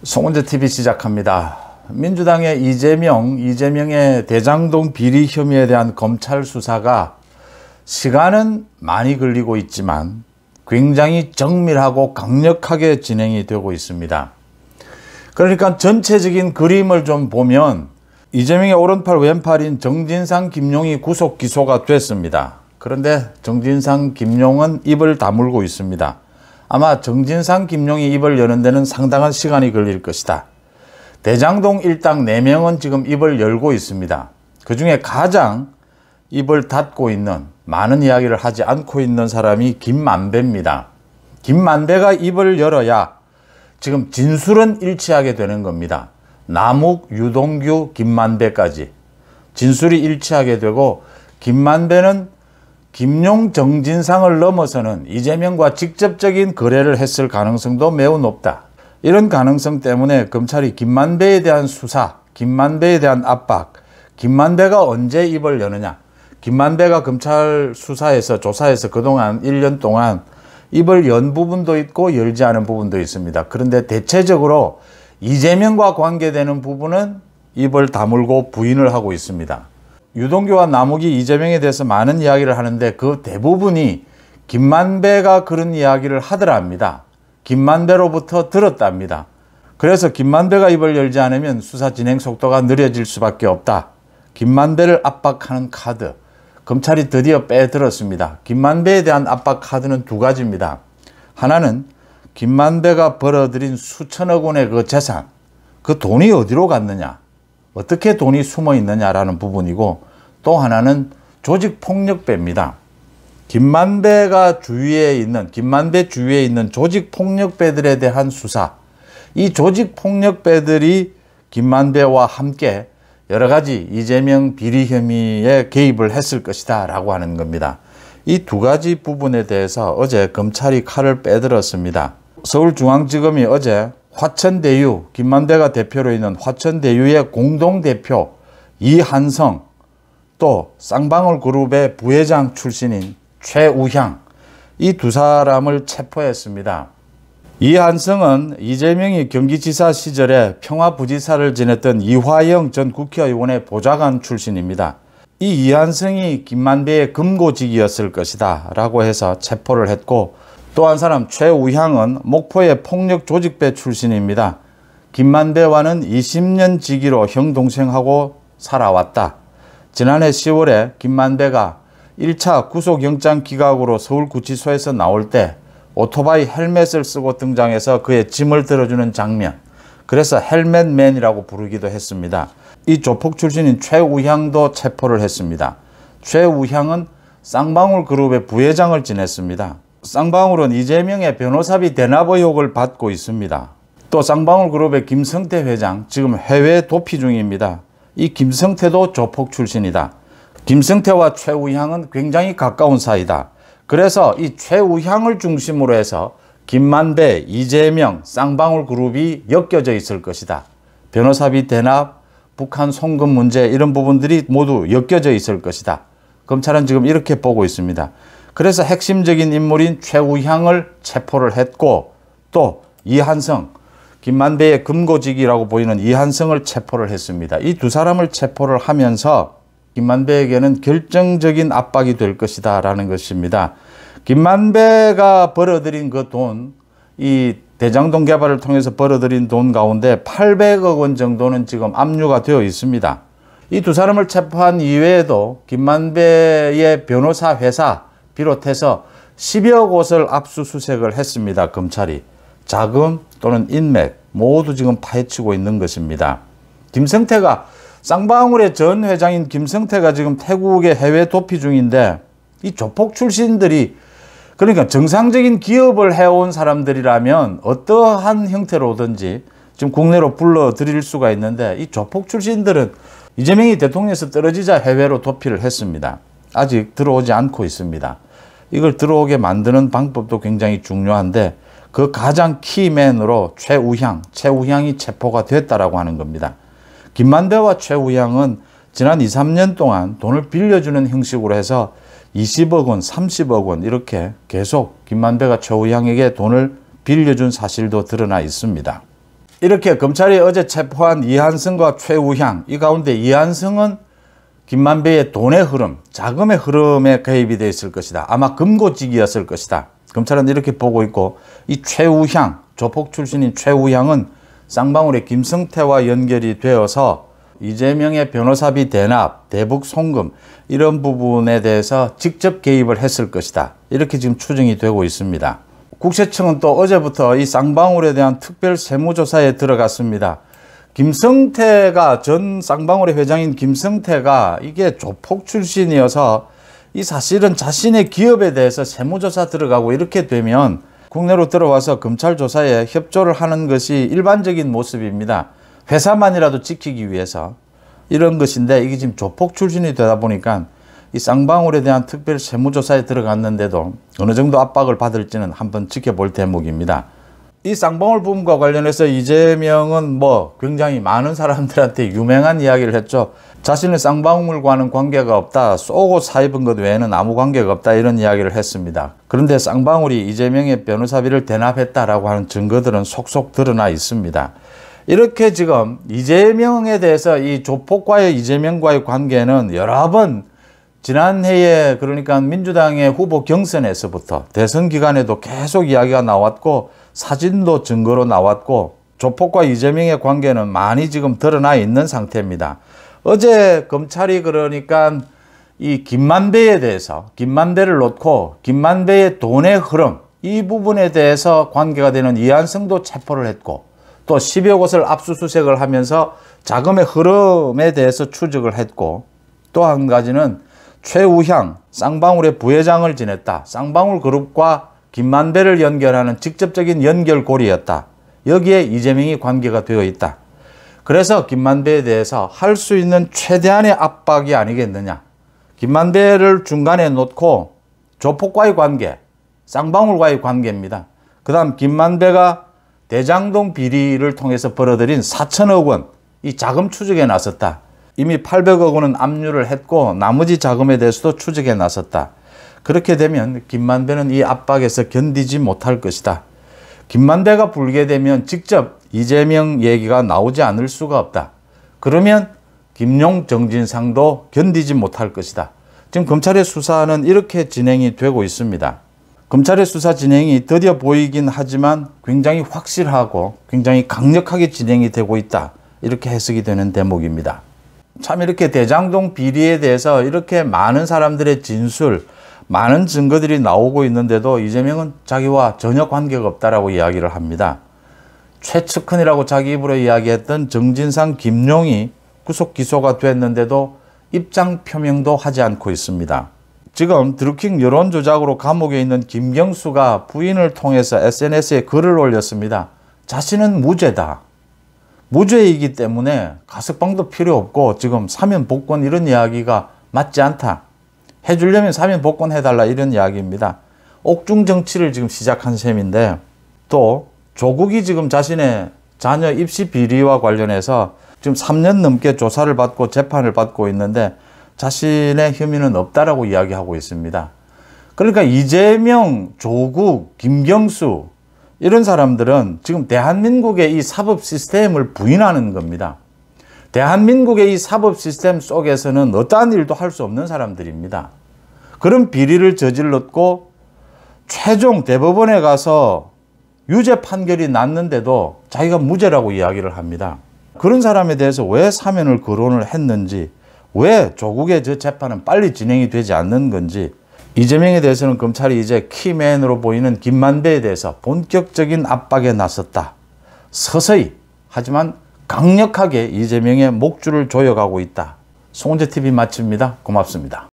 송은재TV 시작합니다. 민주당의 이재명의 대장동 비리 혐의에 대한 검찰 수사가 시간은 많이 걸리고 있지만 굉장히 정밀하고 강력하게 진행이 되고 있습니다. 그러니까 전체적인 그림을 좀 보면 이재명의 오른팔 왼팔인 정진상, 김용이 구속 기소가 됐습니다. 그런데 정진상, 김용은 입을 다물고 있습니다. 아마 정진상, 김용이 입을 여는 데는 상당한 시간이 걸릴 것이다. 대장동 일당 4명은 지금 입을 열고 있습니다. 그 중에 가장 입을 닫고 있는, 많은 이야기를 하지 않고 있는 사람이 김만배입니다. 김만배가 입을 열어야 지금 진술은 일치하게 되는 겁니다. 남욱, 유동규, 김만배까지 진술이 일치하게 되고, 김만배는 김용, 정진상을 넘어서는 이재명과 직접적인 거래를 했을 가능성도 매우 높다. 이런 가능성 때문에 검찰이 김만배에 대한 수사, 김만배에 대한 압박, 김만배가 언제 입을 여느냐, 김만배가 검찰 수사에서 조사에서 그동안 1년 동안 입을 연 부분도 있고 열지 않은 부분도 있습니다. 그런데 대체적으로 이재명과 관계되는 부분은 입을 다물고 부인을 하고 있습니다. 유동규와 남욱이 이재명에 대해서 많은 이야기를 하는데 그 대부분이 김만배가 그런 이야기를 하더랍니다. 김만배로부터 들었답니다. 그래서 김만배가 입을 열지 않으면 수사 진행 속도가 느려질 수밖에 없다. 김만배를 압박하는 카드, 검찰이 드디어 빼들었습니다. 김만배에 대한 압박 카드는 두 가지입니다. 하나는 김만배가 벌어들인 수천억 원의 그 재산, 그 돈이 어디로 갔느냐, 어떻게 돈이 숨어 있느냐라는 부분이고, 또 하나는 조직폭력배입니다. 김만배 주위에 있는 조직폭력배들에 대한 수사, 이 조직폭력배들이 김만배와 함께 여러 가지 이재명 비리 혐의에 개입을 했을 것이다 라고 하는 겁니다. 이 두 가지 부분에 대해서 어제 검찰이 칼을 빼들었습니다. 서울중앙지검이 어제 화천대유, 김만배가 대표로 있는 화천대유의 공동대표 이한성, 또 쌍방울 그룹의 부회장 출신인 최우향, 이 두 사람을 체포했습니다. 이한성은 이재명이 경기지사 시절에 평화부지사를 지냈던 이화영 전 국회의원의 보좌관 출신입니다. 이 이한성이 김만배의 금고직이었을 것이다 라고 해서 체포를 했고, 또 한 사람 최우향은 목포의 폭력조직배 출신입니다. 김만배와는 20년 지기로 형동생하고 살아왔다. 지난해 10월에 김만배가 1차 구속영장 기각으로 서울구치소에서 나올 때 오토바이 헬멧을 쓰고 등장해서 그의 짐을 들어주는 장면, 그래서 헬멧맨이라고 부르기도 했습니다. 이 조폭 출신인 최우향도 체포를 했습니다. 최우향은 쌍방울 그룹의 부회장을 지냈습니다. 쌍방울은 이재명의 변호사비 대납 의혹을 받고 있습니다. 또 쌍방울 그룹의 김성태 회장 지금 해외 도피 중입니다. 이 김성태도 조폭 출신이다. 김성태와 최우향은 굉장히 가까운 사이다. 그래서 이 최우향을 중심으로 해서 김만배, 이재명, 쌍방울 그룹이 엮여져 있을 것이다. 변호사비 대납, 북한 송금 문제, 이런 부분들이 모두 엮여져 있을 것이다. 검찰은 지금 이렇게 보고 있습니다. 그래서 핵심적인 인물인 최우향을 체포를 했고, 또 이한성, 김만배의 금고직이라고 보이는 이한성을 체포를 했습니다. 이 두 사람을 체포를 하면서 김만배에게는 결정적인 압박이 될 것이다 라는 것입니다. 김만배가 벌어들인 그 돈, 이 대장동 개발을 통해서 벌어들인 돈 가운데 800억 원 정도는 지금 압류가 되어 있습니다. 이 두 사람을 체포한 이외에도 김만배의 변호사 회사 비롯해서 10여 곳을 압수수색을 했습니다. 검찰이. 자금 또는 인맥 모두 지금 파헤치고 있는 것입니다. 김성태가, 쌍방울의 전 회장인 김성태가 지금 태국에 해외 도피 중인데, 이 조폭 출신들이, 그러니까 정상적인 기업을 해온 사람들이라면 어떠한 형태로든지 지금 국내로 불러들일 수가 있는데, 이 조폭 출신들은 이재명이 대통령에서 떨어지자 해외로 도피를 했습니다. 아직 들어오지 않고 있습니다. 이걸 들어오게 만드는 방법도 굉장히 중요한데, 그 가장 키맨으로 최우향이 체포가 됐다라고 하는 겁니다. 김만배와 최우향은 지난 2, 3년 동안 돈을 빌려주는 형식으로 해서 20억 원, 30억 원 이렇게 계속 김만배가 최우향에게 돈을 빌려준 사실도 드러나 있습니다. 이렇게 검찰이 어제 체포한 이한승과 최우향, 이 가운데 이한승은 김만배의 돈의 흐름, 자금의 흐름에 개입이 되어 있을 것이다. 아마 금고직이었을 것이다. 검찰은 이렇게 보고 있고, 이 최우향, 조폭 출신인 최우향은 쌍방울의 김성태와 연결이 되어서 이재명의 변호사비 대납, 대북 송금 이런 부분에 대해서 직접 개입을 했을 것이다. 이렇게 지금 추정이 되고 있습니다. 국세청은 또 어제부터 이 쌍방울에 대한 특별 세무조사에 들어갔습니다. 김성태가 전 쌍방울의 회장인 김성태가 이게 조폭 출신이어서 이 사실은 자신의 기업에 대해서 세무조사 들어가고 이렇게 되면 국내로 들어와서 검찰 조사에 협조를 하는 것이 일반적인 모습입니다. 회사만이라도 지키기 위해서 이런 것인데 이게 지금 조폭 출신이 되다 보니까 이 쌍방울에 대한 특별 세무조사에 들어갔는데도 어느 정도 압박을 받을지는 한번 지켜볼 대목입니다. 이 쌍방울 부분과 관련해서 이재명은 굉장히 많은 사람들한테 유명한 이야기를 했죠. 자신은 쌍방울과는 관계가 없다. 쏘고 사입은 것 외에는 아무 관계가 없다. 이런 이야기를 했습니다. 그런데 쌍방울이 이재명의 변호사비를 대납했다라고 하는 증거들은 속속 드러나 있습니다. 이렇게 지금 이재명에 대해서 이 조폭과의 이재명과의 관계는 여러 번 지난해에 그러니까 민주당의 후보 경선에서부터 대선 기간에도 계속 이야기가 나왔고 사진도 증거로 나왔고 조폭과 이재명의 관계는 많이 지금 드러나 있는 상태입니다. 어제 검찰이 그러니까 이 김만배에 대해서 김만배를 놓고 김만배의 돈의 흐름 이 부분에 대해서 관계가 되는 이한승도 체포를 했고 또 10여 곳을 압수수색을 하면서 자금의 흐름에 대해서 추적을 했고 또 한 가지는 최우향 쌍방울의 부회장을 지냈다. 쌍방울 그룹과 김만배를 연결하는 직접적인 연결고리였다. 여기에 이재명이 관계가 되어 있다. 그래서 김만배에 대해서 할 수 있는 최대한의 압박이 아니겠느냐. 김만배를 중간에 놓고 조폭과의 관계, 쌍방울과의 관계입니다. 그 다음 김만배가 대장동 비리를 통해서 벌어들인 4천억 원 이 자금 추적에 나섰다. 이미 800억 원은 압류를 했고 나머지 자금에 대해서도 추적에 나섰다. 그렇게 되면 김만배는 이 압박에서 견디지 못할 것이다. 김만배가 불게 되면 직접 이재명 얘기가 나오지 않을 수가 없다. 그러면 김용, 정진상도 견디지 못할 것이다. 지금 검찰의 수사는 이렇게 진행이 되고 있습니다. 검찰의 수사 진행이 더뎌 보이긴 하지만 굉장히 확실하고 굉장히 강력하게 진행이 되고 있다. 이렇게 해석이 되는 대목입니다. 참 이렇게 대장동 비리에 대해서 이렇게 많은 사람들의 진술, 많은 증거들이 나오고 있는데도 이재명은 자기와 전혀 관계가 없다라고 이야기를 합니다. 최측근이라고 자기 입으로 이야기했던 정진상, 김용이 구속 기소가 됐는데도 입장 표명도 하지 않고 있습니다. 지금 드루킹 여론조작으로 감옥에 있는 김경수가 부인을 통해서 SNS에 글을 올렸습니다. 자신은 무죄다. 무죄이기 때문에 가석방도 필요 없고 지금 사면 복권 이런 이야기가 맞지 않다. 해주려면 사면 복권 해달라 이런 이야기입니다. 옥중 정치를 지금 시작한 셈인데 또 조국이 지금 자신의 자녀 입시 비리와 관련해서 지금 3년 넘게 조사를 받고 재판을 받고 있는데 자신의 혐의는 없다라고 이야기하고 있습니다. 그러니까 이재명, 조국, 김경수 이런 사람들은 지금 대한민국의 이 사법 시스템을 부인하는 겁니다. 대한민국의 이 사법 시스템 속에서는 어떠한 일도 할 수 없는 사람들입니다. 그런 비리를 저질렀고 최종 대법원에 가서 유죄 판결이 났는데도 자기가 무죄라고 이야기를 합니다. 그런 사람에 대해서 왜 사면을 거론을 했는지, 왜 조국의 저 재판은 빨리 진행이 되지 않는 건지, 이재명에 대해서는 검찰이 이제 키맨으로 보이는 김만배에 대해서 본격적인 압박에 나섰다. 서서히 하지만 강력하게 이재명의 목줄을 조여가고 있다. 송은재TV 마칩니다. 고맙습니다.